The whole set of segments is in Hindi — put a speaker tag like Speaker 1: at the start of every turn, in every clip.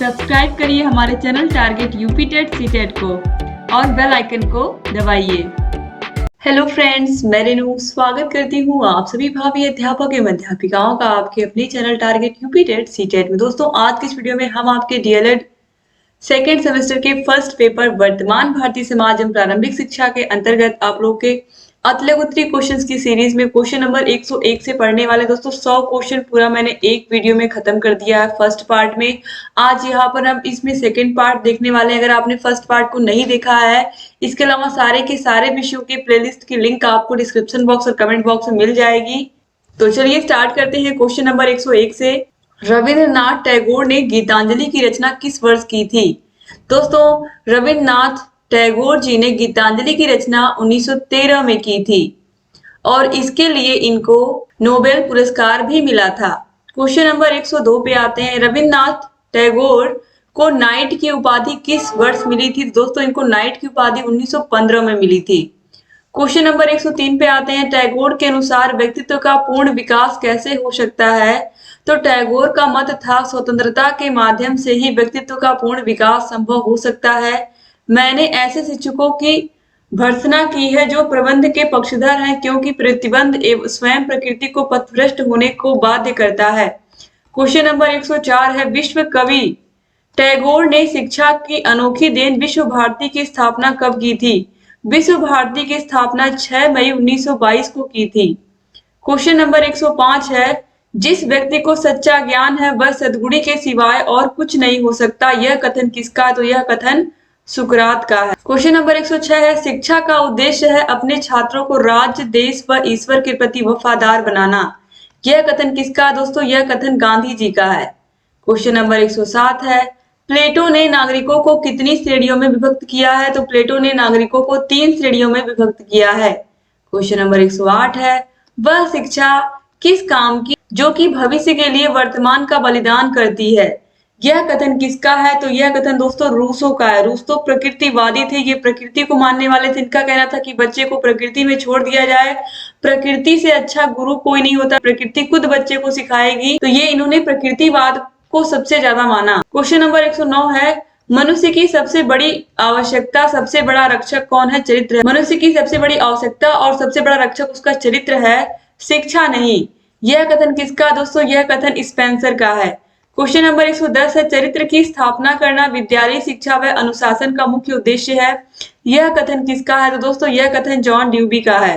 Speaker 1: सब्सक्राइब करिए हमारे channel target UP TET CTET को और बेल आइकन को दबाइए। हेलो फ्रेंड्स, मैं रेनू स्वागत करती हूँ आप सभी भावी अध्यापक एवं अध्यापिकाओं का आपके अपने channel target UP TET CTET में। दोस्तों, आज की इस वीडियो में हम आपके डीएलएड सेकेंड सेमेस्टर के फर्स्ट पेपर वर्तमान भारतीय समाज एवं प्रारंभिक शिक्षा के अंतर्गत आप लोग के अतले उत्तरी क्वेश्चंस की सीरीज में क्वेश्चन नंबर 101 से पढ़ने वाले। दोस्तों, 100 क्वेश्चन पूरा मैंने एक वीडियो में खत्म कर दिया है फर्स्ट पार्ट में। आज यहाँ पर हम इसमें सेकंड पार्ट देखने वाले हैं। अगर आपने फर्स्ट पार्ट को नहीं देखा है, इसके अलावा सारे के सारे विषयों के प्लेलिस्ट की लिंक आपको डिस्क्रिप्शन बॉक्स और कमेंट बॉक्स में मिल जाएगी। तो चलिए स्टार्ट करते हैं क्वेश्चन नंबर 101 से। रविंद्रनाथ टैगोर ने गीतांजलि की रचना किस वर्ष की थी? दोस्तों, रविंद्रनाथ टैगोर जी ने गीतांजलि की रचना 1913 में की थी और इसके लिए इनको नोबेल पुरस्कार भी मिला था। क्वेश्चन नंबर 102 पे आते हैं। रविंद्रनाथ टैगोर को नाइट की उपाधि किस वर्ष मिली थी? दोस्तों, इनको नाइट की उपाधि 1915 में मिली थी। क्वेश्चन नंबर 103 पे आते हैं। टैगोर के अनुसार व्यक्तित्व का पूर्ण विकास कैसे हो सकता है? तो टैगोर का मत था स्वतंत्रता के माध्यम से ही व्यक्तित्व का पूर्ण विकास संभव हो सकता है। मैंने ऐसे शिक्षकों की भर्त्सना की है जो प्रबंध के पक्षधर हैं, क्योंकि प्रतिबंध स्वयं प्रकृति को पथभ्रष्ट होने को बाध्य करता है। क्वेश्चन नंबर 104 है। विश्व कवि टैगोर ने शिक्षा की अनोखी देन विश्व भारती की स्थापना कब की थी? विश्व भारती की स्थापना 6 मई 1922 को की थी। क्वेश्चन नंबर 105 है। जिस व्यक्ति को सच्चा ज्ञान है वह सद्गुणी के सिवाय और कुछ नहीं हो सकता, यह कथन किसका है? तो यह कथन सुकरात का है। क्वेश्चन नंबर 106 है। शिक्षा का उद्देश्य है अपने छात्रों को राज्य, देश व ईश्वर के प्रति वफादार बनाना, यह कथन किसका है? दोस्तों, यह कथन गांधी जी का है। क्वेश्चन नंबर 107 है। प्लेटो ने नागरिकों को कितनी श्रेणियों में विभक्त किया है? तो प्लेटो ने नागरिकों को 3 श्रेणियों में विभक्त किया है। क्वेश्चन नंबर 108 है। वह शिक्षा किस काम की जो कि भविष्य के लिए वर्तमान का बलिदान करती है, यह कथन किसका है? तो यह कथन दोस्तों रूसो का है। रूसो प्रकृतिवादी थे, ये प्रकृति को मानने वाले थे। इनका कहना था कि बच्चे को प्रकृति में छोड़ दिया जाए, प्रकृति से अच्छा गुरु कोई नहीं होता, प्रकृति खुद बच्चे को सिखाएगी। तो ये इन्होंने प्रकृतिवाद को सबसे ज्यादा माना। क्वेश्चन नंबर 109 है। मनुष्य की सबसे बड़ी आवश्यकता, सबसे बड़ा रक्षक कौन है? चरित्र है। मनुष्य की सबसे बड़ी आवश्यकता और सबसे बड़ा रक्षक उसका चरित्र है, शिक्षा नहीं। यह कथन किसका? दोस्तों, यह कथन स्पेंसर का है। क्वेश्चन नंबर 110 है। चरित्र की स्थापना करना विद्यालय शिक्षा व अनुशासन का मुख्य उद्देश्य है, यह कथन किसका है? तो दोस्तों, यह कथन जॉन ड्यूबी का है।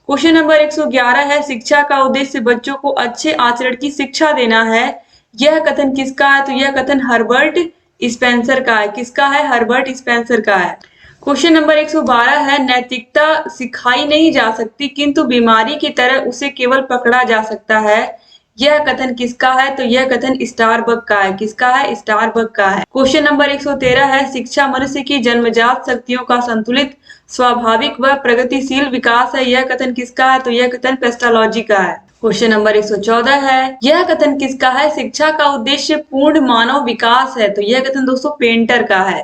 Speaker 1: क्वेश्चन नंबर 111 है। शिक्षा का उद्देश्य बच्चों को अच्छे आचरण की शिक्षा देना है, यह कथन किसका है? तो यह कथन हर्बर्ट स्पेंसर का है। किसका है? हर्बर्ट स्पेंसर का है। क्वेश्चन नंबर 112 है। नैतिकता सिखाई नहीं जा सकती किंतु बीमारी की तरह उसे केवल पकड़ा जा सकता है, यह कथन किसका है? तो यह कथन स्टारबक का है। किसका है? स्टारबक का है। क्वेश्चन नंबर 113 है। शिक्षा मनुष्य की जन्मजात शक्तियों का संतुलित, स्वाभाविक व प्रगतिशील विकास है, यह कथन किसका है? तो यह कथन पेस्टालॉजी का है। क्वेश्चन नंबर 114 है। यह कथन किसका है? शिक्षा का उद्देश्य पूर्ण मानव विकास है, तो यह कथन दोस्तों पेंटर का है।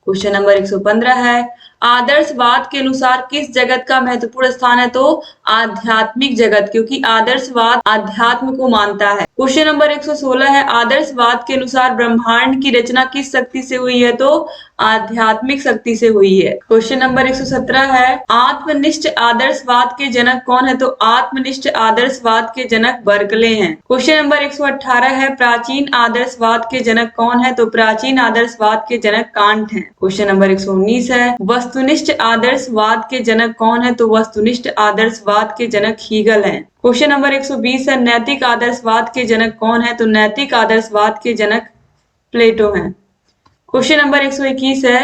Speaker 1: क्वेश्चन नंबर 115 है। आदर्शवाद के अनुसार किस जगत का महत्वपूर्ण स्थान है? तो आध्यात्मिक जगत, क्योंकि आदर्शवाद आध्यात्म को मानता है। क्वेश्चन नंबर 116 है। आदर्शवाद के अनुसार ब्रह्मांड की रचना किस शक्ति से हुई है? तो आध्यात्मिक शक्ति से हुई है। क्वेश्चन नंबर 117 है। आत्मनिष्ठ आदर्शवाद के जनक कौन है? तो आत्मनिष्ठ आदर्शवाद के जनक बर्कले हैं। क्वेश्चन नंबर 118 है। प्राचीन आदर्शवाद के जनक कौन है? तो प्राचीन आदर्शवाद के जनक कांट हैं। क्वेश्चन नंबर 119 है। वस्तुनिष्ठ आदर्शवाद के जनक कौन है? तो वस्तुनिष्ठ आदर्शवाद के जनक हीगल हैं। क्वेश्चन नंबर 120 है। नैतिक आदर्शवाद के जनक कौन है? तो नैतिक आदर्शवाद के जनक प्लेटो हैं। क्वेश्चन नंबर 121 है।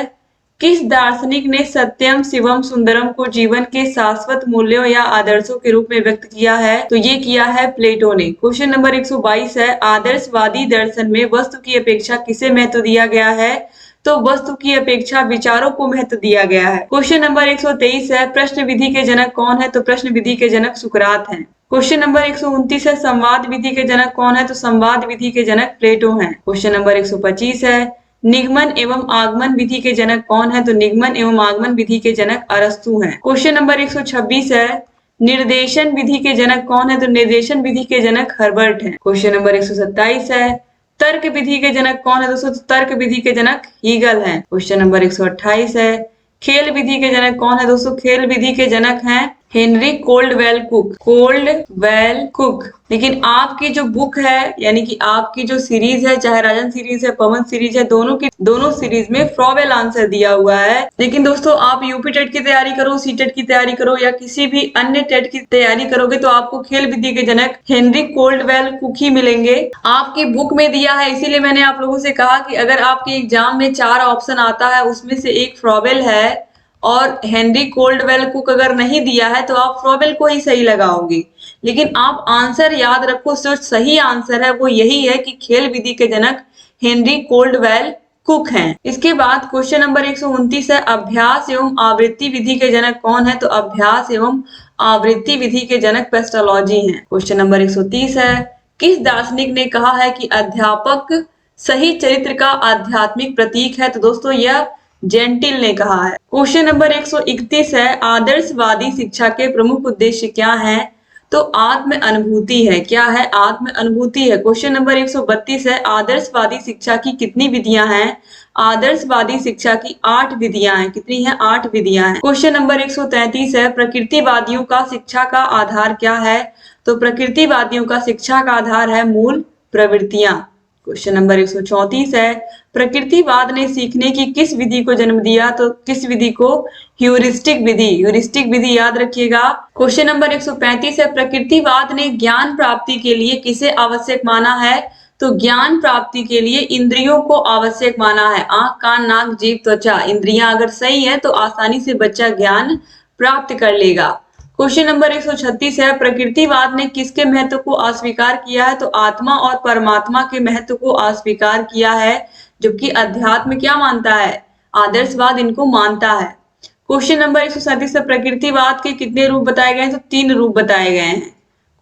Speaker 1: किस दार्शनिक ने सत्यम शिवम सुंदरम को जीवन के शाश्वत मूल्यों या आदर्शों के रूप में व्यक्त किया है? तो ये किया है प्लेटो ने। क्वेश्चन नंबर 122 है। आदर्शवादी दर्शन में वस्तु की अपेक्षा किसे महत्व दिया गया है? तो वस्तु की अपेक्षा विचारों को महत्व दिया गया है। क्वेश्चन नंबर 123 है। प्रश्न विधि के जनक कौन है? तो प्रश्न विधि के जनक सुकरात हैं। क्वेश्चन नंबर 129 है। संवाद विधि के जनक कौन है? तो संवाद विधि के जनक प्लेटो हैं। क्वेश्चन नंबर 125 है। निगमन एवं आगमन विधि के जनक कौन है? तो निगमन एवं आगमन विधि के जनक अरस्तु हैं। क्वेश्चन नंबर 126 है। निर्देशन विधि के जनक कौन है? तो निर्देशन विधि के जनक हर्बर्ट हैं। क्वेश्चन नंबर 127 है। तर्क विधि के जनक कौन है दोस्तों? तो तर्क विधि के जनक हीगल हैं। क्वेश्चन नंबर 128 है, खेल विधि के जनक कौन है दोस्तों? खेल विधि के जनक हैं Henry Caldwell cook. Caldwell cook. लेकिन आपकी जो बुक है यानी कि आपकी जो सीरीज है, चाहे राजन सीरीज है, पवन सीरीज है, दोनों सीरीज में फ्रॉवेल आंसर दिया हुआ है। लेकिन दोस्तों आप यूपी टेट की तैयारी करो, सी टेट की तैयारी करो या किसी भी अन्य टेट की तैयारी करोगे तो आपको खेल विधि के जनक हेनरी कोल्डवेल कुक ही मिलेंगे। आपकी बुक में दिया है, इसीलिए मैंने आप लोगों से कहा कि अगर आपके एग्जाम में 4 ऑप्शन आता है उसमें से एक फ्रॉवेल है और हेनरी कोल्डवेल कुक अगर नहीं दिया है तो आप फ्रॉवेल को ही सही लगाओगे। लेकिन आप आंसर याद रखो, जो सही आंसर है वो यही है कि खेल विधि के जनक हेनरी कोल्डवेल कुक हैं। इसके बाद क्वेश्चन नंबर 129 है, अभ्यास एवं आवृत्ति विधि के जनक कौन है? तो अभ्यास एवं आवृत्ति विधि के जनक पेस्टोलॉजी हैं। क्वेश्चन नंबर 130 है, किस दार्शनिक ने कहा है कि अध्यापक सही चरित्र का आध्यात्मिक प्रतीक है? तो दोस्तों यह जेंटिल ने कहा है। क्वेश्चन नंबर 131 है, आदर्शवादी शिक्षा के प्रमुख उद्देश्य क्या हैं? तो आत्म अनुभूति है। क्या है? आत्म अनुभूति है। क्वेश्चन नंबर 132 है, आदर्शवादी शिक्षा की कितनी विधियां हैं? आदर्शवादी शिक्षा की 8 विधियां हैं। कितनी है? 8 विधियां हैं। क्वेश्चन नंबर 133 है, प्रकृतिवादियों का शिक्षा का आधार क्या है? तो प्रकृतिवादियों का शिक्षा का आधार है मूल प्रवृत्तियां। क्वेश्चन नंबर 134 है, प्रकृतिवाद ने सीखने की किस विधि को जन्म दिया? तो किस विधि को? ह्यूरिस्टिक विधि। ह्यूरिस्टिक विधि याद रखिएगा। क्वेश्चन नंबर 135 है, प्रकृतिवाद ने ज्ञान प्राप्ति के लिए किसे आवश्यक माना है? तो ज्ञान प्राप्ति के लिए इंद्रियों को आवश्यक माना है। आंख, कान, नाक, जीभ, त्वचा, इंद्रियां अगर सही है तो आसानी से बच्चा ज्ञान प्राप्त कर लेगा। क्वेश्चन नंबर 136 है, प्रकृतिवाद ने किसके महत्व को अस्वीकार किया है? तो आत्मा और परमात्मा के महत्व को अस्वीकार किया है, जबकि अध्यात्म क्या मानता है? आदर्शवाद इनको मानता है। क्वेश्चन नंबर 137 है, प्रकृतिवाद के कितने रूप बताए गए हैं? तो 3 रूप बताए गए हैं।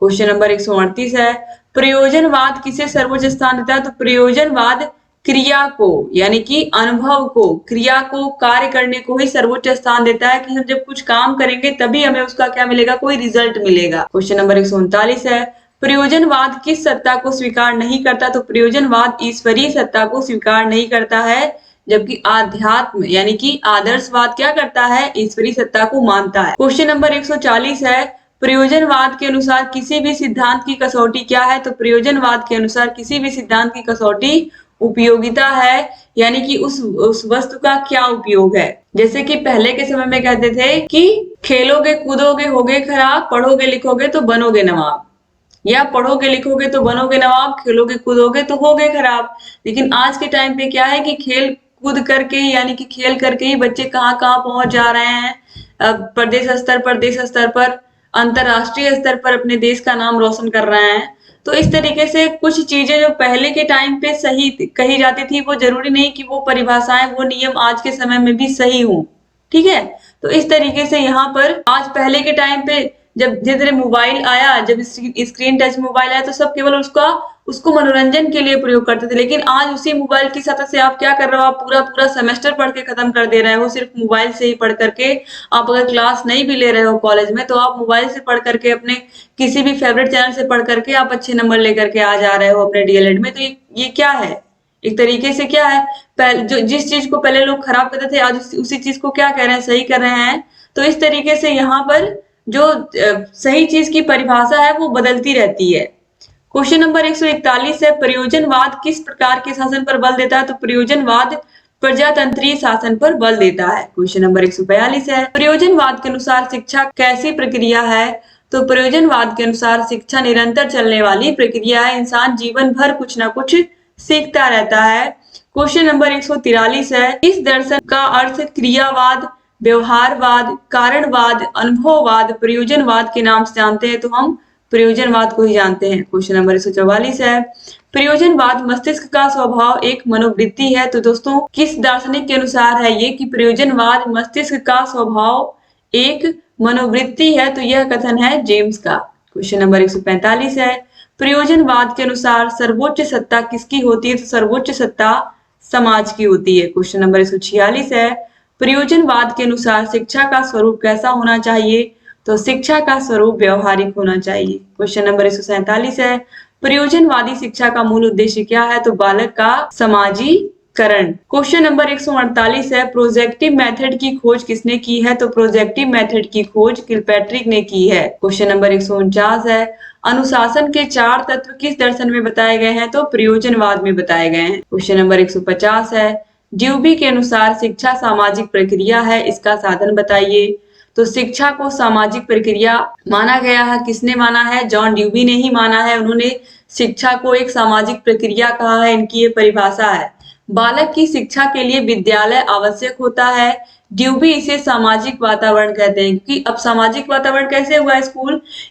Speaker 1: क्वेश्चन नंबर 138 है, प्रयोजनवाद किसे सर्वोच्च स्थान देता है? तो प्रयोजनवाद क्रिया को यानी कि अनुभव को, क्रिया को, कार्य करने को ही सर्वोच्च स्थान देता है कि हम जब कुछ काम करेंगे तभी हमें उसका क्या मिलेगा? कोई रिजल्ट मिलेगा। क्वेश्चन नंबर 139 है, प्रयोजनवाद किस सत्ता को स्वीकार नहीं करता? तो प्रयोजनवाद ईश्वरीय सत्ता को स्वीकार नहीं करता है, जबकि आध्यात्म यानी कि आदर्शवाद क्या करता है? ईश्वरीय सत्ता को मानता है। क्वेश्चन नंबर 140 है, प्रयोजनवाद के अनुसार किसी भी सिद्धांत की कसौटी क्या है? तो प्रयोजनवाद के अनुसार किसी भी सिद्धांत की कसौटी उपयोगिता है, यानी कि उस वस्तु का क्या उपयोग है। जैसे कि पहले के समय में कहते थे कि खेलोगे कूदोगे होगे खराब, पढ़ोगे लिखोगे तो बनोगे नवाब, या पढ़ोगे लिखोगे तो बनोगे नवाब, खेलोगे कूदोगे तो होगे खराब। लेकिन आज के टाइम पे क्या है कि खेल कूद करके ही यानी कि खेल करके ही बच्चे कहाँ कहाँ पहुंच जा रहे हैं। प्रदेश स्तर पर, देश स्तर पर, अंतरराष्ट्रीय स्तर पर अपने देश का नाम रोशन कर रहे हैं। तो इस तरीके से कुछ चीजें जो पहले के टाइम पे सही कही जाती थी वो जरूरी नहीं कि वो परिभाषाएं, वो नियम आज के समय में भी सही हों। ठीक है, तो इस तरीके से यहाँ पर आज पहले के टाइम पे जब धीरे धीरे मोबाइल आया, जब स्क्रीन टच मोबाइल आया तो सब केवल उसको मनोरंजन के लिए प्रयोग करते थे। लेकिन आज उसी मोबाइल की सतह से आप क्या कर रहे हो? आप पूरा सेमेस्टर पढ़ के खत्म कर दे रहे हो सिर्फ मोबाइल से ही पढ़ करके। आप अगर क्लास नहीं भी ले रहे हो कॉलेज में तो आप मोबाइल से पढ़ करके, अपने किसी भी फेवरेट चैनल से पढ़ करके आप अच्छे नंबर लेकर के आ जा रहे हो अपने डीएलएड में। तो ये क्या है? एक तरीके से क्या है, जो जिस चीज को पहले लोग खराब करते थे आज उसी चीज को क्या कर रहे हैं? सही कर रहे हैं। तो इस तरीके से यहाँ पर जो सही चीज की परिभाषा है वो बदलती रहती है। क्वेश्चन नंबर 141 है, प्रयोजनवाद किस प्रकार के शासन पर बल देता है? तो प्रयोजनवाद प्रजातंत्रीय शासन पर बल देता है। क्वेश्चन नंबर 142 है, प्रयोजनवाद के अनुसार शिक्षा कैसी प्रक्रिया है? तो प्रयोजनवाद के अनुसार शिक्षा निरंतर चलने वाली प्रक्रिया है, इंसान जीवन भर कुछ ना कुछ सीखता रहता है। क्वेश्चन नंबर 143 है, इस दर्शन का अर्थ क्रियावाद, व्यवहारवाद, कारणवाद, अनुभववाद, प्रयोजनवाद के नाम से जानते हैं? तो हम प्रयोजनवाद को ही जानते हैं। क्वेश्चन नंबर 144 है, प्रयोजनवाद मस्तिष्क का स्वभाव एक मनोवृत्ति है? तो दोस्तों किस दार्शनिक के अनुसार है ये कि प्रयोजनवाद मस्तिष्क का स्वभाव एक मनोवृत्ति है? तो यह कथन है जेम्स का। क्वेश्चन नंबर 145 है, प्रयोजनवाद के अनुसार सर्वोच्च सत्ता किसकी होती है? तो सर्वोच्च सत्ता समाज की होती है। क्वेश्चन नंबर 146 है, प्रयोजनवाद के अनुसार शिक्षा का स्वरूप कैसा होना चाहिए? तो शिक्षा का स्वरूप व्यवहारिक होना चाहिए। क्वेश्चन नंबर 147 है, प्रयोजनवादी शिक्षा का मूल उद्देश्य क्या है? तो बालक का समाजीकरण। क्वेश्चन नंबर 148 है, प्रोजेक्टिव मेथड की खोज किसने की है? तो प्रोजेक्टिव मेथड की खोज किलपैट्रिक ने की है। क्वेश्चन नंबर 149 है, अनुशासन के 4 तत्व किस दर्शन में बताए गए हैं? तो प्रयोजनवाद में बताए गए हैं। क्वेश्चन नंबर 150 है, ड्यूबी के अनुसार शिक्षा सामाजिक प्रक्रिया है, इसका साधन बताइए। तो शिक्षा को सामाजिक प्रक्रिया माना गया है, किसने माना है? जॉन ड्यूबी ने ही माना है। उन्होंने शिक्षा को एक सामाजिक प्रक्रिया कहा है, इनकी ये परिभाषा है। बालक की शिक्षा के लिए विद्यालय आवश्यक होता है, ड्यूबी इसे सामाजिक वातावरण कहते हैं। क्योंकि अब सामाजिक वातावरण कैसे हुआ?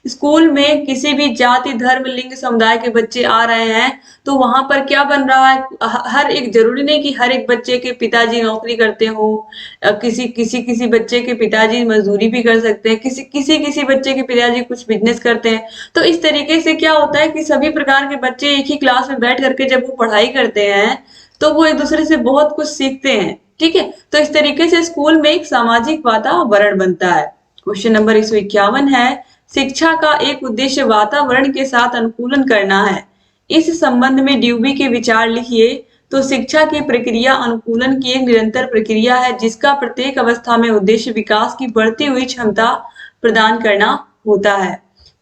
Speaker 1: स्कूल में किसी भी जाति, धर्म, लिंग, समुदाय के बच्चे आ रहे हैं, तो वहां पर क्या बन रहा है? हर एक, जरूरी नहीं कि हर एक बच्चे के पिताजी नौकरी करते हो, किसी किसी किसी बच्चे के पिताजी मजदूरी भी कर सकते हैं, किसी किसी किसी बच्चे के पिताजी कुछ बिजनेस करते हैं। तो इस तरीके से क्या होता है कि सभी प्रकार के बच्चे एक ही क्लास में बैठ करके जब वो पढ़ाई करते हैं तो वो एक दूसरे से बहुत कुछ सीखते हैं। ठीक है, तो इस तरीके से स्कूल में एक सामाजिक वातावरण बनता है। क्वेश्चन नंबर 151 है, शिक्षा का एक उद्देश्य वातावरण के साथ अनुकूलन करना है, इस संबंध में ड्यूबी के विचार लिखिए। तो शिक्षा की प्रक्रिया अनुकूलन की एक निरंतर प्रक्रिया है, जिसका प्रत्येक अवस्था में उद्देश्य विकास की बढ़ती हुई क्षमता प्रदान करना होता है।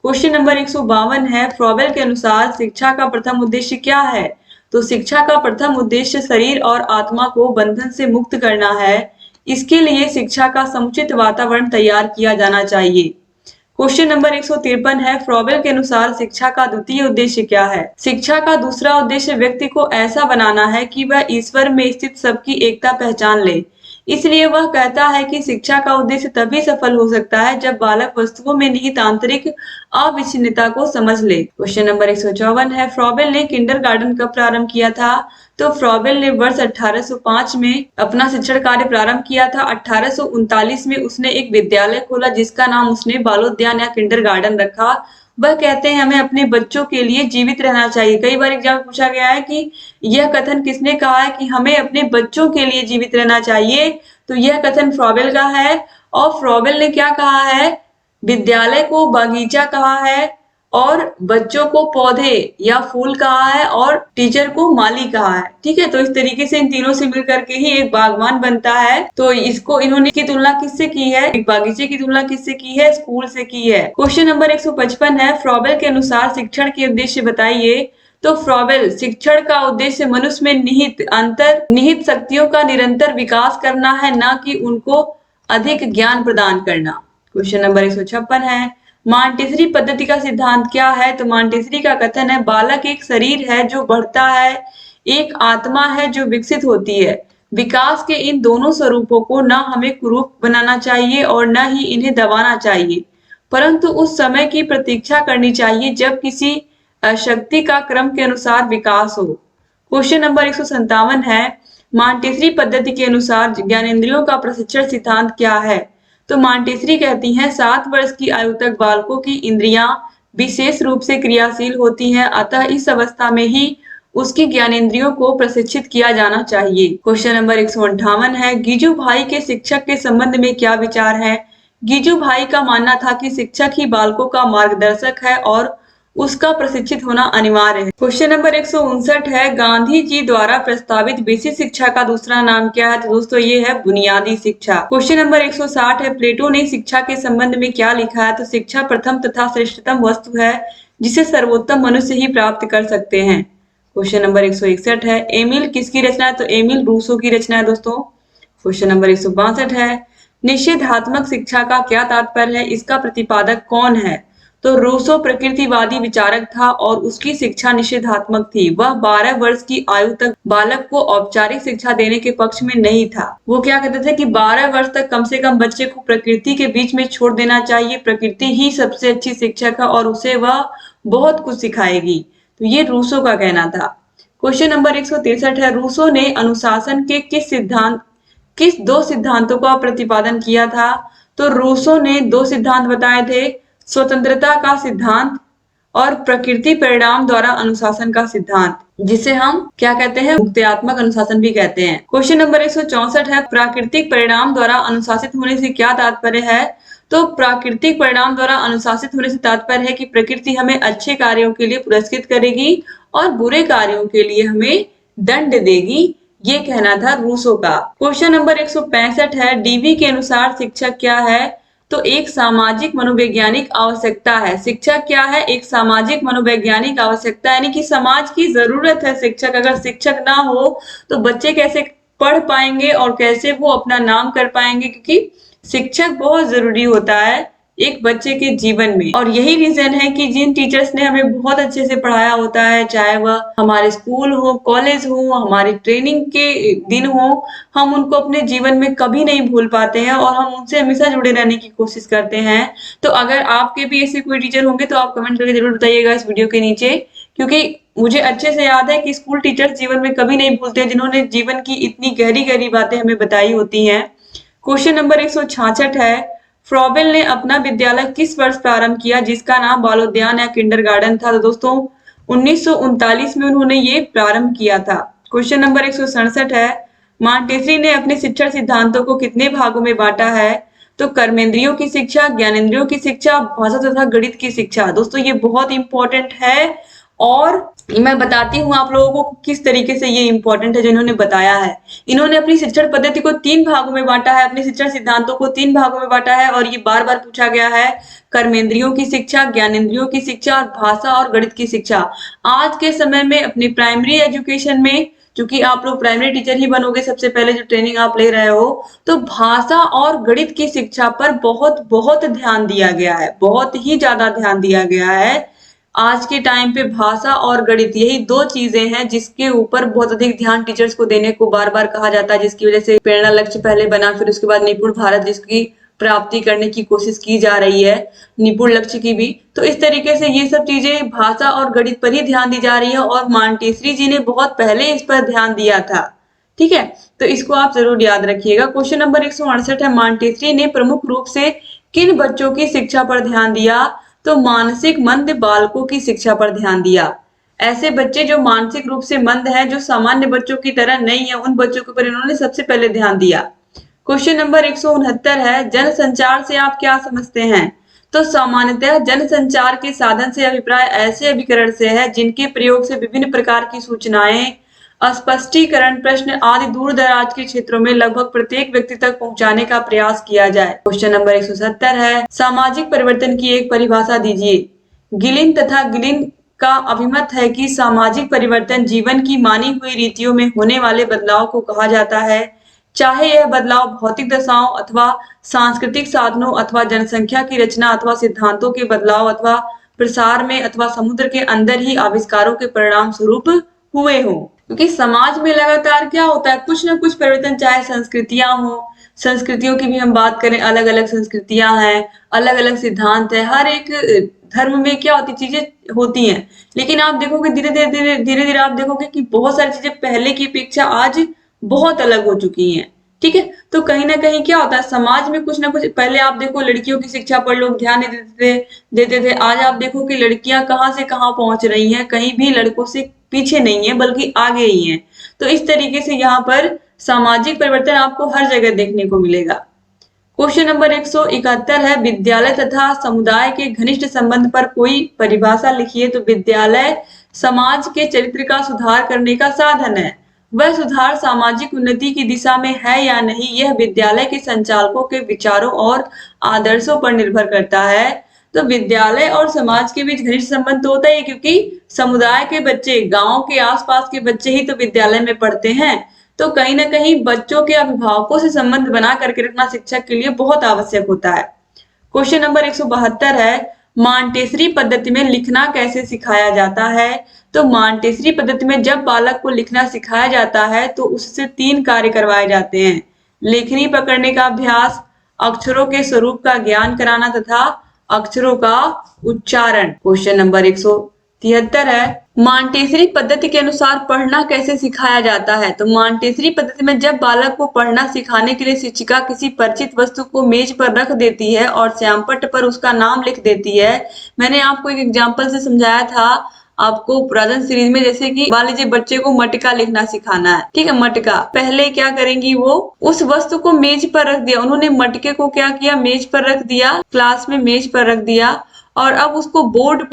Speaker 1: क्वेश्चन नंबर 152 है, फ्रॉबेल के अनुसार शिक्षा का प्रथम उद्देश्य क्या है? तो शिक्षा का प्रथम उद्देश्य शरीर और आत्मा को बंधन से मुक्त करना है। इसके लिए शिक्षा का समुचित वातावरण तैयार किया जाना चाहिए। क्वेश्चन नंबर 153 है, फ्रॉबेल के अनुसार शिक्षा का द्वितीय उद्देश्य क्या है? शिक्षा का दूसरा उद्देश्य व्यक्ति को ऐसा बनाना है कि वह ईश्वर में स्थित सबकी एकता पहचान ले। इसलिए वह कहता है कि शिक्षा का उद्देश्य तभी सफल हो सकता है जब बालक वस्तुओं में निहित आंतरिक अविच्छिन्नता को समझ ले। क्वेश्चन नंबर 154 है, फ्रॉबेल ने किंडरगार्टन कब प्रारंभ किया था? तो फ्रॉबेल ने वर्ष 1805 में अपना शिक्षण कार्य प्रारंभ किया था। 1839 में उसने एक विद्यालय खोला जिसका नाम उसने बालोद्यान या किंडरगार्टन रखा। वह कहते हैं हमें अपने बच्चों के लिए जीवित रहना चाहिए। कई बार एग्जाम में पूछा गया है कि यह कथन किसने कहा है कि हमें अपने बच्चों के लिए जीवित रहना चाहिए? तो यह कथन फ्रॉबेल का है। और फ्रॉबेल ने क्या कहा है? विद्यालय को बगीचा कहा है, और बच्चों को पौधे या फूल कहा है, और टीचर को माली कहा है। ठीक है, तो इस तरीके से इन तीनों से मिल करके ही एक बागवान बनता है। तो इसको इन्होंने की तुलना किससे की है? एक बागीचे की तुलना किससे की है? स्कूल से की है। क्वेश्चन नंबर 155 है, फ्रॉबेल के अनुसार शिक्षण के उद्देश्य बताइए। तो फ्रॉबेल शिक्षण का उद्देश्य मनुष्य में निहित शक्तियों का निरंतर विकास करना है, ना कि उनको अधिक ज्ञान प्रदान करना। क्वेश्चन नंबर 156 है, मॉन्टेसरी पद्धति का सिद्धांत क्या है? तो मॉन्टेसरी का कथन है, बालक एक शरीर है जो बढ़ता है, एक आत्मा है जो विकसित होती है। विकास के इन दोनों स्वरूपों को न हमें कुरूप बनाना चाहिए और न ही इन्हें दबाना चाहिए, परंतु उस समय की प्रतीक्षा करनी चाहिए जब किसी शक्ति का क्रम के अनुसार विकास हो। क्वेश्चन नंबर 157 है, मॉन्टेसरी पद्धति के अनुसार ज्ञानेंद्रियों का प्रशिक्षण सिद्धांत क्या है? तो मॉन्टेसरी कहती हैं 7 वर्ष की आयु तक बालकों की इंद्रियां विशेष रूप से क्रियाशील होती हैं, अतः इस अवस्था में ही उसकी ज्ञानेंद्रियों को प्रशिक्षित किया जाना चाहिए। क्वेश्चन नंबर 158 है, गीजू भाई के शिक्षक के संबंध में क्या विचार है? गीजू भाई का मानना था कि शिक्षक ही बालकों का मार्गदर्शक है और उसका प्रशिक्षित होना अनिवार्य है। क्वेश्चन नंबर 159 है, गांधी जी द्वारा प्रस्तावित बेसिक शिक्षा का दूसरा नाम क्या है? तो दोस्तों ये है बुनियादी शिक्षा। क्वेश्चन नंबर 160 है, प्लेटो ने शिक्षा के संबंध में क्या लिखा है? तो शिक्षा प्रथम तथा श्रेष्ठतम वस्तु है जिसे सर्वोत्तम मनुष्य ही प्राप्त कर सकते हैं। क्वेश्चन नंबर 161 है, एमिल किसकी रचना है? तो एमिल रूसो की रचना है दोस्तों। क्वेश्चन नंबर 162 है, निषेधात्मक शिक्षा का क्या तात्पर्य है? इसका प्रतिपादक कौन है? तो रूसो प्रकृतिवादी विचारक था और उसकी शिक्षा निषेधात्मक थी। वह 12 वर्ष की आयु तक बालक को औपचारिक शिक्षा देने के पक्ष में नहीं था। वो क्या कहते थे कि 12 वर्ष तक कम से कम बच्चे को प्रकृति के बीच में छोड़ देना चाहिए, प्रकृति ही सबसे अच्छी शिक्षक है और उसे वह बहुत कुछ सिखाएगी। तो ये रूसो का कहना था। क्वेश्चन नंबर 163 है, रूसो ने अनुशासन के किस 2 सिद्धांतों का प्रतिपादन किया था? तो रूसो ने 2 सिद्धांत बताए थे, स्वतंत्रता का सिद्धांत और प्रकृति परिणाम द्वारा अनुशासन का सिद्धांत, जिसे हम क्या कहते हैं? मुक्त्यात्मक अनुशासन भी कहते हैं। क्वेश्चन नंबर 164 है, प्राकृतिक परिणाम द्वारा अनुशासित होने से क्या तात्पर्य है? तो प्राकृतिक परिणाम द्वारा अनुशासित होने से तात्पर्य है कि प्रकृति हमें अच्छे कार्यों के लिए पुरस्कृत करेगी और बुरे कार्यों के लिए हमें दंड देगी, ये कहना था रूसो का। क्वेश्चन नंबर 165 है, डीवी के अनुसार शिक्षा क्या है? तो एक सामाजिक मनोवैज्ञानिक आवश्यकता है। शिक्षा क्या है? एक सामाजिक मनोवैज्ञानिक आवश्यकता, यानी कि समाज की जरूरत है शिक्षक। अगर शिक्षक ना हो तो बच्चे कैसे पढ़ पाएंगे और कैसे वो अपना नाम कर पाएंगे, क्योंकि शिक्षक बहुत जरूरी होता है एक बच्चे के जीवन में। और यही रीजन है कि जिन टीचर्स ने हमें बहुत अच्छे से पढ़ाया होता है, चाहे वह हमारे स्कूल हो, कॉलेज हो, हमारी ट्रेनिंग के दिन हो, हम उनको अपने जीवन में कभी नहीं भूल पाते हैं और हम उनसे हमेशा जुड़े रहने की कोशिश करते हैं। तो अगर आपके भी ऐसे कोई टीचर होंगे तो आप कमेंट करके जरूर बताइएगा इस वीडियो के नीचे, क्योंकि मुझे अच्छे से याद है कि स्कूल टीचर्स जीवन में कभी नहीं भूलते जिन्होंने जीवन की इतनी गहरी गहरी बातें हमें बताई होती हैं। क्वेश्चन नंबर 166 है, फ्रॉबेल ने अपना विद्यालय किस वर्ष प्रारंभ किया जिसका नाम बालोद्यान या किंडरगार्टन था? तो दोस्तों 1939 में उन्होंने ये प्रारंभ किया था। क्वेश्चन नंबर 167 है, मांटेसरी ने अपने शिक्षण सिद्धांतों को कितने भागों में बांटा है? तो कर्मेंद्रियों की शिक्षा, ज्ञानेंद्रियों की शिक्षा, भाषा तथा गणित की शिक्षा। दोस्तों ये बहुत इंपॉर्टेंट है और मैं बताती हूँ आप लोगों को किस तरीके से ये इंपॉर्टेंट है जो इन्होंने बताया है। इन्होंने अपनी शिक्षण पद्धति को 3 भागों में बांटा है, अपने शिक्षण सिद्धांतों को 3 भागों में बांटा है और ये बार बार पूछा गया है। कर्मेंद्रियों की शिक्षा, ज्ञानेंद्रियों की शिक्षा और भाषा और गणित की शिक्षा। आज के समय में अपनी प्राइमरी एजुकेशन में, क्योंकि आप लोग प्राइमरी टीचर ही बनोगे सबसे पहले जो ट्रेनिंग आप ले रहे हो, तो भाषा और गणित की शिक्षा पर बहुत बहुत ध्यान दिया गया है, बहुत ही ज्यादा ध्यान दिया गया है। आज के टाइम पे भाषा और गणित यही 2 चीजें हैं जिसके ऊपर बहुत अधिक ध्यान टीचर्स को देने को बार बार कहा जाता है, जिसकी वजह से प्रेरणा लक्ष्य पहले बना, फिर उसके बाद निपुण भारत जिसकी प्राप्ति करने की कोशिश की जा रही है, निपुण लक्ष्य की भी। तो इस तरीके से ये सब चीजें भाषा और गणित पर ही ध्यान दी जा रही है और मांटेसरी जी ने बहुत पहले इस पर ध्यान दिया था। ठीक है, तो इसको आप जरूर याद रखिएगा। क्वेश्चन नंबर 168 है, मांटेसरी ने प्रमुख रूप से किन बच्चों की शिक्षा पर ध्यान दिया? तो मानसिक मंद बालकों की शिक्षा पर ध्यान दिया। ऐसे बच्चे जो मानसिक रूप से मंद हैं, जो सामान्य बच्चों की तरह नहीं है, उन बच्चों के ऊपर इन्होंने सबसे पहले ध्यान दिया। क्वेश्चन नंबर 169 है, जनसंचार से आप क्या समझते हैं? तो सामान्यतः जनसंचार के साधन से अभिप्राय ऐसे अभिकरण से है जिनके प्रयोग से विभिन्न प्रकार की सूचनाएं, स्पष्टीकरण, प्रश्न आदि दूर दराज के क्षेत्रों में लगभग प्रत्येक व्यक्ति तक पहुंचाने का प्रयास किया जाए। क्वेश्चन नंबर 170 है, सामाजिक परिवर्तन की एक परिभाषा दीजिए। गिलिन तथा गिलिन का अभिमत है कि सामाजिक परिवर्तन जीवन की मानी हुई रीतियों में होने वाले बदलाव को कहा जाता है, चाहे यह बदलाव भौतिक दशाओं अथवा सांस्कृतिक साधनों अथवा जनसंख्या की रचना अथवा सिद्धांतों के बदलाव अथवा प्रसार में अथवा समुद्र के अंदर ही आविष्कारों के परिणाम स्वरूप हुए हों। क्योंकि समाज में लगातार क्या होता है, कुछ ना कुछ परिवर्तन, चाहे संस्कृतियां हो, संस्कृतियों की भी हम बात करें, अलग अलग संस्कृतियां हैं, अलग अलग सिद्धांत है, हर एक धर्म में क्या होती चीजें होती हैं। लेकिन आप देखोगे धीरे धीरे आप देखोगे कि बहुत सारी चीजें पहले की अपेक्षा आज बहुत अलग हो चुकी हैं। ठीक है, तो कहीं ना कहीं क्या होता है, समाज में कुछ ना कुछ, पहले आप देखो लड़कियों की शिक्षा पर लोग ध्यान नहीं देते थे। आज आप देखो कि लड़कियां कहाँ से कहाँ पहुंच रही हैं, कहीं भी लड़कों से पीछे नहीं है बल्कि आगे ही हैं। तो इस तरीके से यहाँ पर सामाजिक परिवर्तन आपको हर जगह देखने को मिलेगा। क्वेश्चन नंबर 171 है, विद्यालय तथा समुदाय के घनिष्ठ संबंध पर कोई परिभाषा लिखिए। तो विद्यालय समाज के चरित्र का सुधार करने का साधन है। वह सुधार सामाजिक उन्नति की दिशा में है या नहीं, यह विद्यालय के संचालकों के विचारों और आदर्शों पर निर्भर करता है। तो विद्यालय और समाज के बीच घनिष्ठ संबंध तो होता ही है, क्योंकि समुदाय के बच्चे, गांव के आसपास के बच्चे ही तो विद्यालय में पढ़ते हैं। तो कहीं ना कहीं बच्चों के अभिभावकों से संबंध बना करके रखना शिक्षक के लिए बहुत आवश्यक होता है। क्वेश्चन नंबर 172 है, मांटेसरी पद्धति में लिखना कैसे सिखाया जाता है? तो मांटेसरी पद्धति में जब बालक को लिखना सिखाया जाता है तो उससे 3 कार्य करवाए जाते हैं। लेखनी पकड़ने का अभ्यास, अक्षरों के स्वरूप का ज्ञान कराना तथा अक्षरों का उच्चारण। क्वेश्चन नंबर 173 है, मांटेसरी पद्धति के अनुसार पढ़ना कैसे सिखाया जाता है? तो मांटेसरी पद्धति में जब बालक को पढ़ना सिखाने के लिए शिक्षिका किसी परिचित वस्तु को मेज पर रख देती है और श्यामपट्ट पर उसका नाम लिख देती है। मैंने आपको एक एग्जाम्पल से समझाया था, आपको पुरातन सीरीज में, जैसे कि मान लीजिए बच्चे को मटका लिखना सिखाना है, ठीक है। मटका पहले क्या करेंगी, वो उस वस्तु को मेज पर रख दिया, उन्होंने मटके को क्या किया, मेज पर रख दिया, क्लास में मेज पर रख दिया, और अब उसको बोर्ड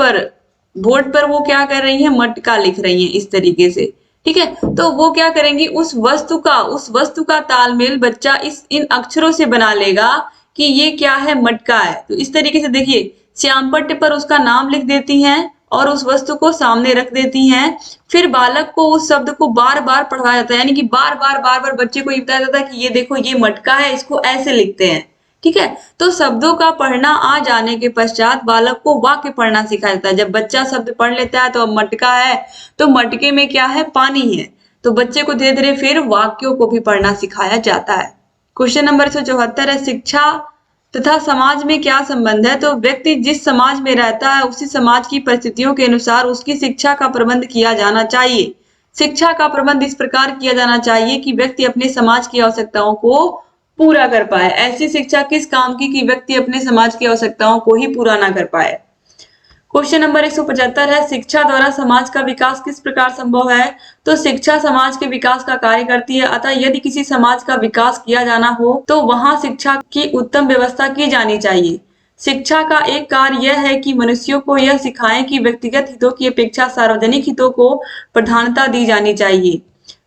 Speaker 1: पर वो क्या कर रही है, मटका लिख रही है इस तरीके से, ठीक है। तो वो क्या करेंगी, उस वस्तु का तालमेल बच्चा इन अक्षरों से बना लेगा कि ये क्या है, मटका है। तो इस तरीके से देखिए, श्यामपट्ट पर उसका नाम लिख देती हैं और उस वस्तु को सामने रख देती हैं। फिर बालक को उस शब्द को बार बार पढ़ाया जाता है, यानी कि बार बार बच्चे को ये बताया जाता है कि ये देखो ये मटका है, इसको ऐसे लिखते हैं, ठीक है। तो शब्दों का पढ़ना आ जाने के पश्चात बालक को वाक्य पढ़ना सिखाया जाता है। जब बच्चा शब्द पढ़ लेता है तो अब मटका है, तो मटके में क्या है, पानी है। तो बच्चे को धीरे धीरे फिर वाक्यों को भी पढ़ना सिखाया जाता है। क्वेश्चन नंबर 174 है, शिक्षा तथा समाज में क्या संबंध है। तो व्यक्ति जिस समाज में रहता है उसी समाज की परिस्थितियों के अनुसार उसकी शिक्षा का प्रबंध किया जाना चाहिए। शिक्षा का प्रबंध इस प्रकार किया जाना चाहिए कि व्यक्ति अपने समाज की आवश्यकताओं को पूरा कर पाए। ऐसी शिक्षा किस काम की कि व्यक्ति अपने समाज की आवश्यकताओं को ही पूरा ना कर पाए। क्वेश्चन नंबर 175 है, शिक्षा द्वारा समाज का विकास किस प्रकार संभव है। तो शिक्षा समाज के विकास का कार्य करती है, अतः यदि किसी समाज का विकास किया जाना हो तो वहां शिक्षा की उत्तम व्यवस्था की जानी चाहिए। शिक्षा का एक कार्य यह है कि मनुष्यों को यह सिखाएं कि व्यक्तिगत हितों की अपेक्षा सार्वजनिक हितों को प्रधानता दी जानी चाहिए।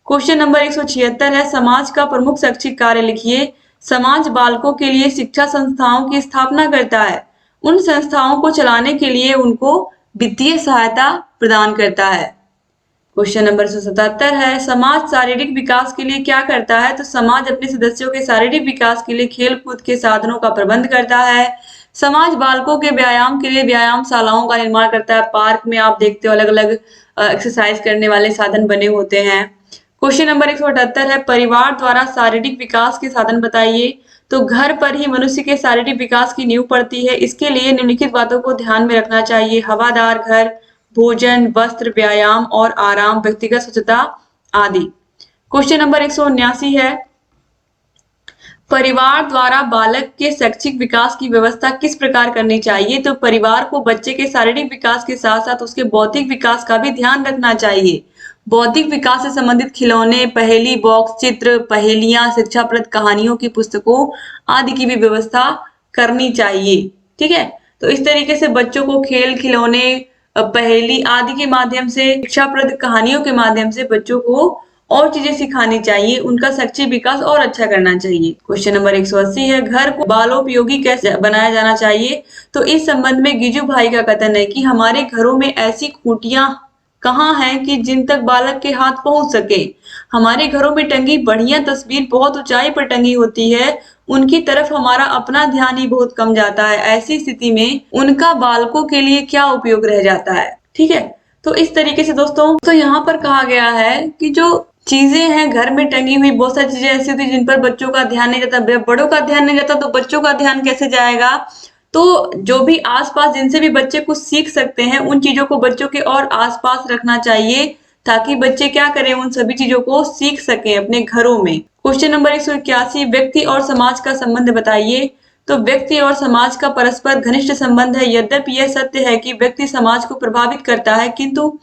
Speaker 1: क्वेश्चन नंबर 176 है, समाज का प्रमुख शैक्षिक कार्य लिखिए। समाज बालकों के लिए शिक्षा संस्थाओं की स्थापना करता है, उन संस्थाओं को चलाने के लिए उनको वित्तीय सहायता प्रदान करता है। क्वेश्चन नंबर 177 है, समाज शारीरिक विकास के लिए क्या करता है। तो समाज अपने सदस्यों के शारीरिक विकास के लिए खेल कूद के साधनों का प्रबंध करता है। समाज बालकों के व्यायाम के लिए व्यायामशालाओं का निर्माण करता है। पार्क में आप देखते हो अलग अलग एक्सरसाइज करने वाले साधन बने होते हैं। क्वेश्चन नंबर 178 है, परिवार द्वारा शारीरिक विकास के साधन बताइए। तो घर पर ही मनुष्य के शारीरिक विकास की नींव पड़ती है, इसके लिए निम्नलिखित बातों को ध्यान में रखना चाहिए। हवादार घर, भोजन, वस्त्र, व्यायाम और आराम, व्यक्तिगत स्वच्छता आदि। क्वेश्चन नंबर 179 है, परिवार द्वारा बालक के शैक्षिक विकास की व्यवस्था किस प्रकार करनी चाहिए। तो परिवार को बच्चे के शारीरिक विकास के साथ साथ उसके बौद्धिक विकास का भी ध्यान रखना चाहिए। बौद्धिक विकास से संबंधित खिलौने, पहेली बॉक्स, चित्र, पहेलियां, शिक्षाप्रद कहानियों की पुस्तकों आदि की भी व्यवस्था करनी चाहिए, ठीक है। तो इस तरीके से बच्चों को खेल, खिलौने, पहेली आदि के माध्यम से, शिक्षाप्रद कहानियों के माध्यम से बच्चों को और चीजें सिखानी चाहिए, उनका शैक्षिक विकास और अच्छा करना चाहिए। क्वेश्चन नंबर 180 है, घर को बालोपयोगी कैसे बनाया जाना चाहिए। तो इस संबंध में गिजू भाई का कथन है कि हमारे घरों में ऐसी खूंटियां कहाँ हैं कि जिन तक बालक के हाथ पहुंच सके। हमारे घरों में टंगी बढ़िया तस्वीर बहुत ऊंचाई पर टंगी होती है, उनकी तरफ हमारा अपना ध्यान ही बहुत कम जाता है। ऐसी स्थिति में उनका बालकों के लिए क्या उपयोग रह जाता है, ठीक है। तो इस तरीके से दोस्तों, तो यहाँ पर कहा गया है कि जो चीजें हैं घर में टंगी हुई, बहुत सारी चीजें ऐसी होती है जिन पर बच्चों का ध्यान नहीं जाता। बड़ों का ध्यान नहीं जाता तो बच्चों का ध्यान कैसे जाएगा। तो जो भी आसपास जिनसे भी बच्चे कुछ सीख सकते हैं उन चीजों को बच्चों के और आसपास रखना चाहिए, ताकि बच्चे क्या करें, उन सभी चीजों को सीख सकें अपने घरों में। क्वेश्चन नंबर 181, व्यक्ति और समाज का संबंध बताइए। तो व्यक्ति और समाज का परस्पर घनिष्ठ संबंध है। यद्यपि यह सत्य है कि व्यक्ति समाज को प्रभावित करता है, किंतु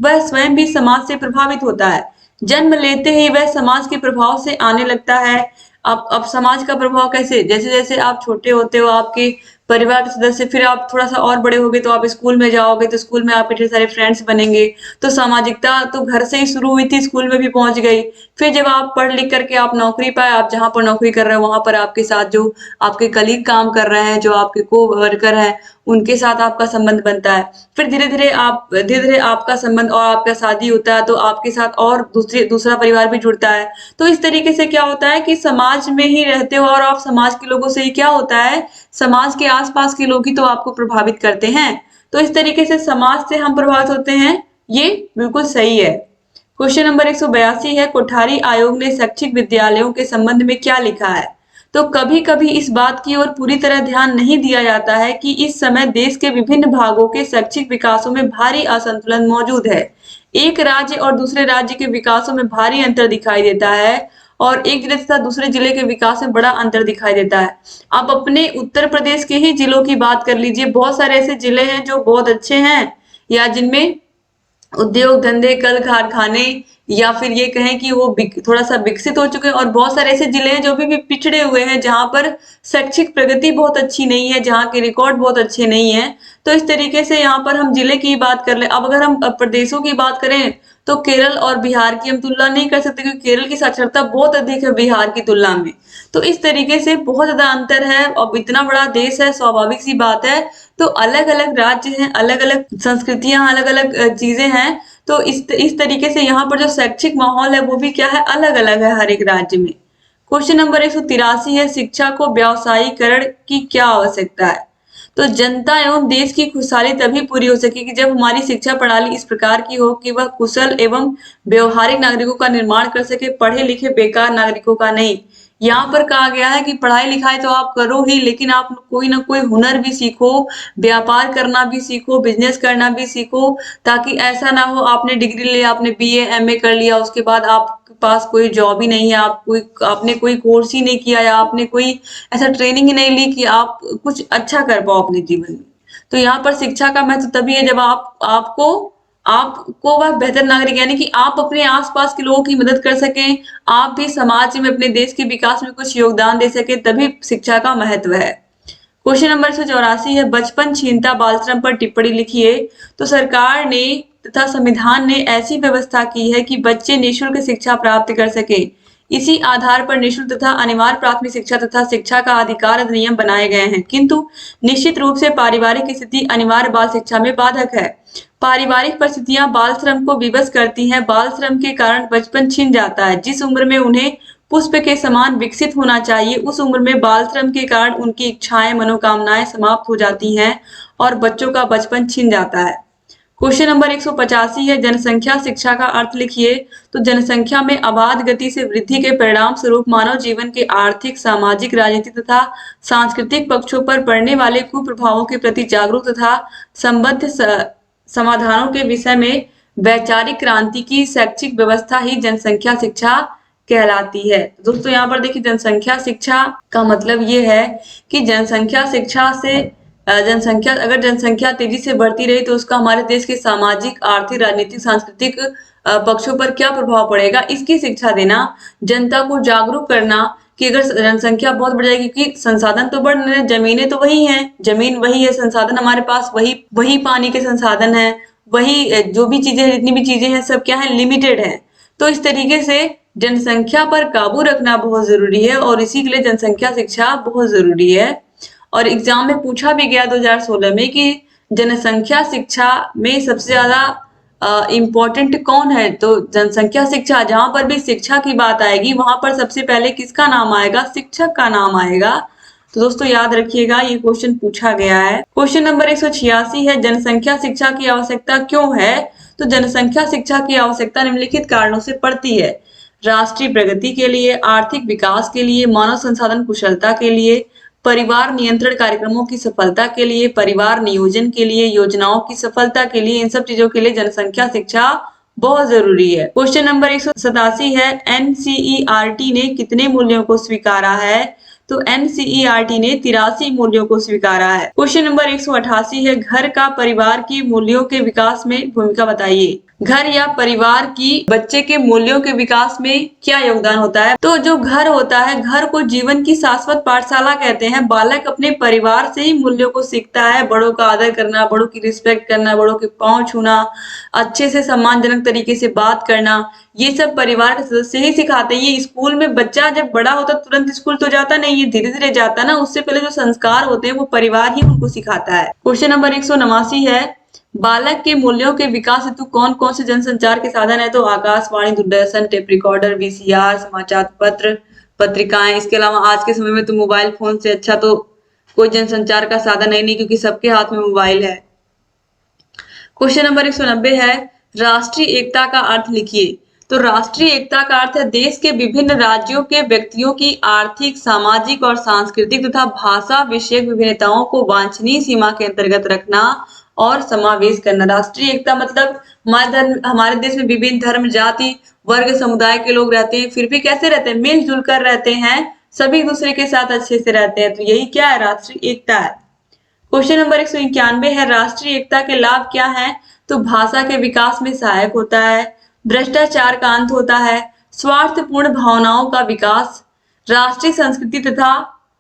Speaker 1: वह स्वयं भी समाज से प्रभावित होता है। जन्म लेते ही वह समाज के प्रभाव से आने लगता है। अब समाज का प्रभाव कैसे, जैसे जैसे आप छोटे होते हो, आपके परिवार के सदस्य, फिर आप थोड़ा सा और बड़े होगे तो आप स्कूल में जाओगे, तो स्कूल में आपके ढेर सारे फ्रेंड्स बनेंगे। तो सामाजिकता तो घर से ही शुरू हुई थी, स्कूल में भी पहुंच गई। फिर जब आप पढ़ लिख करके आप नौकरी पाए, आप जहां पर नौकरी कर रहे हो वहां पर आपके साथ जो आपके कलीग काम कर रहे हैं, जो आपके को वर्कर है, उनके साथ आपका संबंध बनता है। फिर धीरे धीरे आपका संबंध और आपका शादी होता है, तो आपके साथ और दूसरा परिवार भी जुड़ता है। तो इस तरीके से क्या होता है कि समाज में ही रहते हो और आप समाज के लोगों से ही क्या होता है, समाज के आसपास के लोग ही तो आपको प्रभावित करते हैं। तो इस तरीके से समाज से हम प्रभावित होते हैं, ये बिल्कुल सही है। क्वेश्चन नंबर 182 है, कोठारी आयोग ने शैक्षिक विद्यालयों के संबंध में क्या लिखा है। तो कभी कभी इस बात की ओर पूरी तरह ध्यान नहीं दिया जाता है कि इस समय देश के विभिन्न भागों के शैक्षिक विकासों में भारी असंतुलन मौजूद है। एक राज्य और दूसरे राज्य के विकासों में भारी अंतर दिखाई देता है और एक जिले तथा दूसरे जिले के विकास में बड़ा अंतर दिखाई देता है। आप अपने उत्तर प्रदेश के ही जिलों की बात कर लीजिए, बहुत सारे ऐसे जिले हैं जो बहुत अच्छे हैं या जिनमें उद्योग धंधे, कल कारखाने, या फिर ये कहें कि वो थोड़ा सा विकसित हो चुके हैं। और बहुत सारे ऐसे जिले हैं जो भी पिछड़े हुए हैं, जहां पर शैक्षिक प्रगति बहुत अच्छी नहीं है, जहां के रिकॉर्ड बहुत अच्छे नहीं है। तो इस तरीके से यहाँ पर हम जिले की बात कर ले। अब अगर हम प्रदेशों की बात करें तो केरल और बिहार की हम तुलना नहीं कर सकते, क्योंकि केरल की साक्षरता बहुत अधिक है बिहार की तुलना में। तो इस तरीके से बहुत ज्यादा अंतर है। अब इतना बड़ा देश है, स्वाभाविक सी बात है। तो अलग अलग राज्य हैं, अलग अलग संस्कृतियां, अलग अलग चीजें हैं। तो इस तरीके से यहाँ पर जो शैक्षिक माहौल है वो भी क्या है, अलग अलग है हर एक राज्य में। क्वेश्चन नंबर 183 है, शिक्षा को व्यावसायीकरण की क्या आवश्यकता है? तो जनता एवं देश की खुशहाली तभी पूरी हो सकेगी जब हमारी शिक्षा प्रणाली इस प्रकार की हो कि वह कुशल एवं व्यवहारिक नागरिकों का निर्माण कर सके, पढ़े लिखे बेकार नागरिकों का नहीं। यहाँ पर कहा गया है कि पढ़ाई लिखाई तो आप करो ही, लेकिन आप कोई ना कोई हुनर भी सीखो, व्यापार करना भी सीखो, बिजनेस करना भी सीखो, ताकि ऐसा ना हो आपने डिग्री लिया, आपने बीए एमए कर लिया, उसके बाद आपके पास कोई जॉब ही नहीं है, आपने कोई कोर्स ही नहीं किया, या आपने कोई ऐसा ट्रेनिंग ही नहीं ली कि आप कुछ अच्छा कर पाओ अपने जीवन में। तो यहाँ पर शिक्षा का महत्व तभी है जब आपको आपको वह बेहतर नागरिक, यानी कि आप अपने आसपास के लोगों की मदद कर सकें, आप भी समाज में अपने देश के विकास में कुछ योगदान दे सके, तभी शिक्षा का महत्व है। क्वेश्चन नंबर 184 है, बचपन छीनता बाल श्रम पर टिप्पणी लिखिए। तो सरकार ने तथा संविधान ने ऐसी व्यवस्था की है कि बच्चे निःशुल्क शिक्षा प्राप्त कर सके। इसी आधार पर निःशुल्क तथा अनिवार्य प्राथमिक शिक्षा तथा शिक्षा का अधिकार अधिनियम बनाए गए हैं, किंतु निश्चित रूप से पारिवारिक स्थिति अनिवार्य बाल शिक्षा में बाधक है। पारिवारिक परिस्थितियां बाल श्रम को विवश करती हैं। बाल श्रम के कारण बचपन छिन जाता है। जिस उम्र में उन्हें पुष्प के समान विकसित होना चाहिए, उस उम्र में बाल श्रम के कारण उनकी इच्छाएं, मनोकामनाएं समाप्त हो जाती हैं और बच्चों का बचपन छिन जाता है। क्वेश्चन नंबर 185 है, जनसंख्या शिक्षा का अर्थ लिखिए। तो जनसंख्या में अबाध गति से वृद्धि के परिणाम स्वरूप मानव जीवन के आर्थिक, सामाजिक, राजनीतिक तथा सांस्कृतिक पक्षों पर पड़ने वाले कुप्रभावों के प्रति जागरूक तथा संबद्ध समाधानों के विषय में वैचारिक क्रांति की शैक्षिक व्यवस्था ही जनसंख्या शिक्षा कहलाती है। दोस्तों यहाँ पर देखिए, जनसंख्या शिक्षा का मतलब ये है कि जनसंख्या शिक्षा से अगर जनसंख्या तेजी से बढ़ती रही तो उसका हमारे देश के सामाजिक, आर्थिक, राजनीतिक, सांस्कृतिक पक्षों पर क्या प्रभाव पड़ेगा, इसकी शिक्षा देना, जनता को जागरूक करना कि अगर जनसंख्या बहुत बढ़ जाएगी, क्योंकि संसाधन तो बढ़ रहे हैं, जमीनें तो वही हैं, जमीन वही है, संसाधन हमारे पास वही वही पानी के संसाधन है, वही जो भी चीजें, जितनी भी चीजें हैं, सब क्या है, लिमिटेड है। तो इस तरीके से जनसंख्या पर काबू रखना बहुत जरूरी है, और इसी के लिए जनसंख्या शिक्षा बहुत जरूरी है। और एग्जाम में पूछा भी गया 2016 में कि जनसंख्या शिक्षा में सबसे ज्यादा इम्पोर्टेंट कौन है? तो जनसंख्या शिक्षा, जहां पर भी शिक्षा की बात आएगी वहां पर सबसे पहले किसका नाम आएगा? शिक्षक का नाम आएगा। तो दोस्तों याद रखिएगा, ये क्वेश्चन पूछा गया है। क्वेश्चन नंबर 186 है, जनसंख्या शिक्षा की आवश्यकता क्यों है? तो जनसंख्या शिक्षा की आवश्यकता निम्नलिखित कारणों से पड़ती है: राष्ट्रीय प्रगति के लिए, आर्थिक विकास के लिए, मानव संसाधन कुशलता के लिए, परिवार नियंत्रण कार्यक्रमों की सफलता के लिए, परिवार नियोजन के लिए, योजनाओं की सफलता के लिए, इन सब चीजों के लिए जनसंख्या शिक्षा बहुत जरूरी है। क्वेश्चन नंबर 187 है, एनसीईआरटी ने कितने मूल्यों को स्वीकारा है? तो एनसीईआरटी ने 83 मूल्यों को स्वीकारा है। क्वेश्चन नंबर 188 है, घर का परिवार की मूल्यों के विकास में भूमिका बताइए। घर या परिवार की बच्चे के मूल्यों के विकास में क्या योगदान होता है? तो जो घर होता है, घर को जीवन की शाश्वत पाठशाला कहते हैं। बालक अपने परिवार से ही मूल्यों को सीखता है। बड़ों का आदर करना, बड़ों की रिस्पेक्ट करना, बड़ों के पांव छूना, अच्छे से सम्मानजनक तरीके से बात करना, ये सब परिवार के सदस्य ही सिखाते हैं। ये स्कूल में बच्चा जब बड़ा होता तुरंत स्कूल तो जाता नहीं है, धीरे धीरे जाता ना। उससे पहले जो संस्कार होते हैं वो परिवार ही उनको सिखाता है। क्वेश्चन नंबर 189 है, बालक के मूल्यों के विकास हेतु कौन कौन से जनसंचार के साधन है? तो Akashvani, Doordarshan, tape recorder, VCR, समाचार पत्र, पत्रिकाएं। इसके अलावा आज के समय में तो मोबाइल फोन से अच्छा तो कोई जनसंचार का साधन है नहीं, क्योंकि सबके हाथ में मोबाइल है। क्वेश्चन नंबर 190 है, राष्ट्रीय एकता का अर्थ लिखिए। तो राष्ट्रीय एकता का अर्थ है देश के विभिन्न राज्यों के व्यक्तियों की आर्थिक, सामाजिक और सांस्कृतिक तथा भाषा विषयक विभिन्नताओं को वांछनीय सीमा के अंतर्गत रखना और समावेश करना। राष्ट्रीय एकता मतलब हमारे देश में विभिन्न धर्म, जाति, वर्ग, समुदाय के लोग रहते हैं, फिर भी कैसे रहते हैं? मिलजुल कर रहते हैं, सभी दूसरे के साथ अच्छे से रहते हैं। तो यही क्या है? राष्ट्रीय एकता है। क्वेश्चन नंबर 191 है, राष्ट्रीय एकता के लाभ क्या हैं? तो भाषा के विकास में सहायक होता है, भ्रष्टाचार का अंत होता है, स्वार्थपूर्ण भावनाओं का विकास, राष्ट्रीय संस्कृति तथा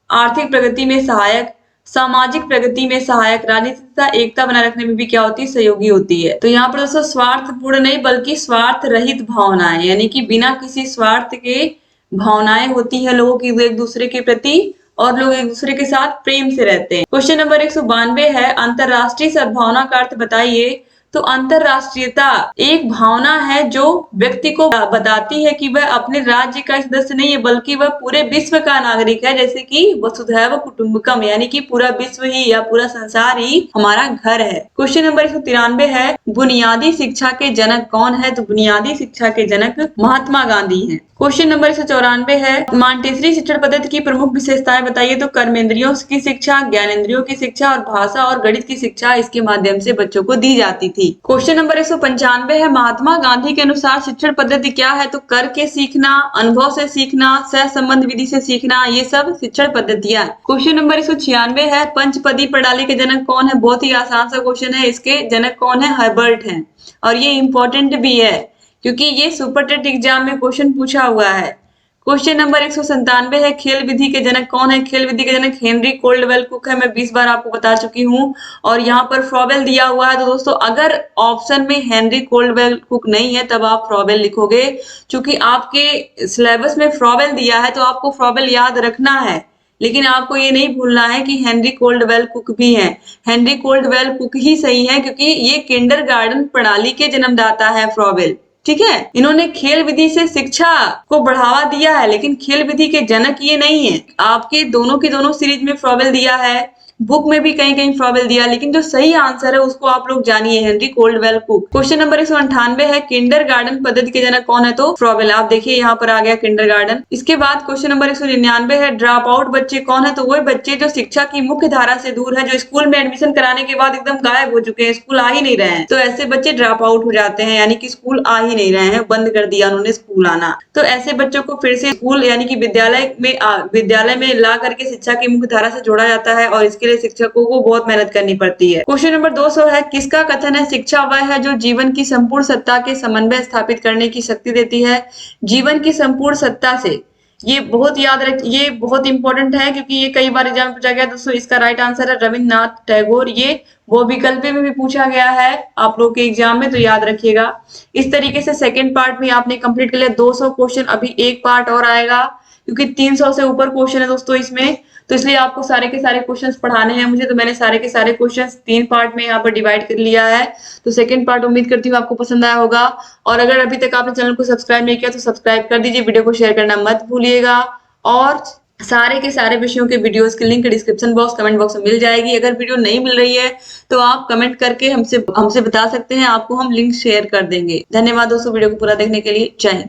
Speaker 1: आर्थिक प्रगति में सहायक, सामाजिक प्रगति में सहायक, राजनीति तथा एकता बनाए रखने में भी क्या होती है, सहयोगी होती है। तो यहाँ पर दोस्तों स्वार्थपूर्ण नहीं बल्कि स्वार्थ रहित भावनाएं, यानी कि बिना किसी स्वार्थ के भावनाएं होती है लोगों की एक दूसरे के प्रति, और लोग एक दूसरे के साथ प्रेम से रहते हैं। क्वेश्चन नंबर 192 है, अंतरराष्ट्रीय सद्भावना का अर्थ बताइए। तो अंतरराष्ट्रीयता एक भावना है जो व्यक्ति को बताती है कि वह अपने राज्य का सदस्य नहीं है बल्कि वह पूरे विश्व का नागरिक है, जैसे कि वसुधैव कुटुंबकम, यानी कि पूरा विश्व ही या पूरा संसार ही हमारा घर है। क्वेश्चन नंबर 193 है, बुनियादी शिक्षा के जनक कौन है। तो बुनियादी शिक्षा के जनक महात्मा गांधी हैं। क्वेश्चन नंबर 194 है, मॉन्टेसरी शिक्षण पद्धति की प्रमुख विशेषताएं बताइए। तो कर्मेंद्रियों की शिक्षा, ज्ञानेंद्रियों की शिक्षा और भाषा और गणित की शिक्षा इसके माध्यम से बच्चों को दी जाती थी। क्वेश्चन नंबर 195 है, महात्मा गांधी के अनुसार शिक्षण पद्धति क्या है। तो करके सीखना, अनुभव से सीखना, सह संबंध विधि से सीखना, ये सब शिक्षण पद्धतियां। क्वेश्चन नंबर 196 है, पंचपदी प्रणाली के जनक कौन है। बहुत ही आसान सा क्वेश्चन है, इसके जनक कौन है, हर्बर्ट हैं, और ये इंपॉर्टेंट भी है क्योंकि ये सुपर टेट एग्जाम में क्वेश्चन पूछा हुआ है। क्वेश्चन नंबर 197 है, खेल विधि के जनक कौन है। खेल विधि के जनक हेनरी कोल्डवेल कुक है, मैं 20 बार आपको बता चुकी हूँ। और यहाँ पर फ्रॉबेल दिया हुआ है, तो दोस्तों अगर ऑप्शन में हेनरी कोल्डवेल कुक नहीं है तब आप फ्रॉबेल लिखोगे। चूंकि आपके सिलेबस में फ्रॉबेल दिया है तो आपको फ्रॉबेल याद रखना है, लेकिन आपको ये नहीं भूलना है कि हेनरी कोल्डवेल कुक भी हैं। हेनरी कोल्डवेल कुक ही सही है क्योंकि ये किंडरगार्टन प्रणाली के जन्मदाता है फ्रॉबेल, ठीक है। इन्होंने खेल विधि से शिक्षा को बढ़ावा दिया है, लेकिन खेल विधि के जनक ये नहीं है। आपके दोनों के दोनों सीरीज में फ्रॉबेल दिया है, बुक में भी कहीं कहीं फ्रॉबेल दिया, लेकिन जो सही आंसर है उसको आप लोग जानिए, Henry Caldwell cook. Question number 198 है, किंडरगार्टन पद्धति के जनक कौन है। तो फ्रॉबेल। आप देखिए यहाँ पर आ गया किंडरगार्टन। इसके बाद क्वेश्चन नंबर 199 है, ड्रॉप आउट बच्चे कौन है। तो वही बच्चे जो शिक्षा की मुख्य धारा से दूर है, जो स्कूल में एडमिशन कराने के बाद एकदम गायब हो चुके हैं, स्कूल आ ही नहीं रहे हैं, तो ऐसे बच्चे ड्रॉप आउट हो जाते हैं, यानी कि स्कूल आ ही नहीं रहे हैं, बंद कर दिया उन्होंने स्कूल आना। तो ऐसे बच्चों को फिर से स्कूल यानी कि विद्यालय में ला करके शिक्षा की मुख्य धारा से जोड़ा जाता है, और इसके लिए शिक्षकों को बहुत मेहनत करनी पड़ती है। क्वेश्चन नंबर 200 है, किसका कथन है, शिक्षा वह है जो जीवन की संपूर्ण सत्ता के समन्वय स्थापित करने की शक्ति देती है। जीवन की संपूर्ण सत्ता से, ये बहुत याद रख, ये बहुत इंपॉर्टेंट है क्योंकि ये कई बार एग्जाम पूछा गया। दोस्तों इसका राइट आंसर है रविन्द्रनाथ टैगोर। ये वो विकल्प में भी पूछा गया है आप लोग के एग्जाम में, तो याद रखिएगा। इस तरीके से सेकंड पार्ट भी आपने कंप्लीट कर लिया। 200 क्वेश्चन, अभी एक पार्ट और आएगा क्योंकि 300 से ऊपर क्वेश्चन है दोस्तों इसमें, तो इसलिए आपको सारे के सारे क्वेश्चंस पढ़ाने हैं मुझे। तो मैंने सारे के सारे क्वेश्चंस 3 पार्ट में यहाँ पर डिवाइड कर लिया है। तो सेकंड पार्ट उम्मीद करती हूँ आपको पसंद आया होगा, और अगर अभी तक आपने चैनल को सब्सक्राइब नहीं किया तो सब्सक्राइब कर दीजिए, वीडियो को शेयर करना मत भूलिएगा, और सारे के सारे विषयों के वीडियोस की link description box, comment box में मिल जाएगी। अगर वीडियो नहीं मिल रही है तो आप कमेंट करके हमसे बता सकते हैं, आपको हम लिंक शेयर कर देंगे। धन्यवाद दोस्तों वीडियो को पूरा देखने के लिए। जय हिंद।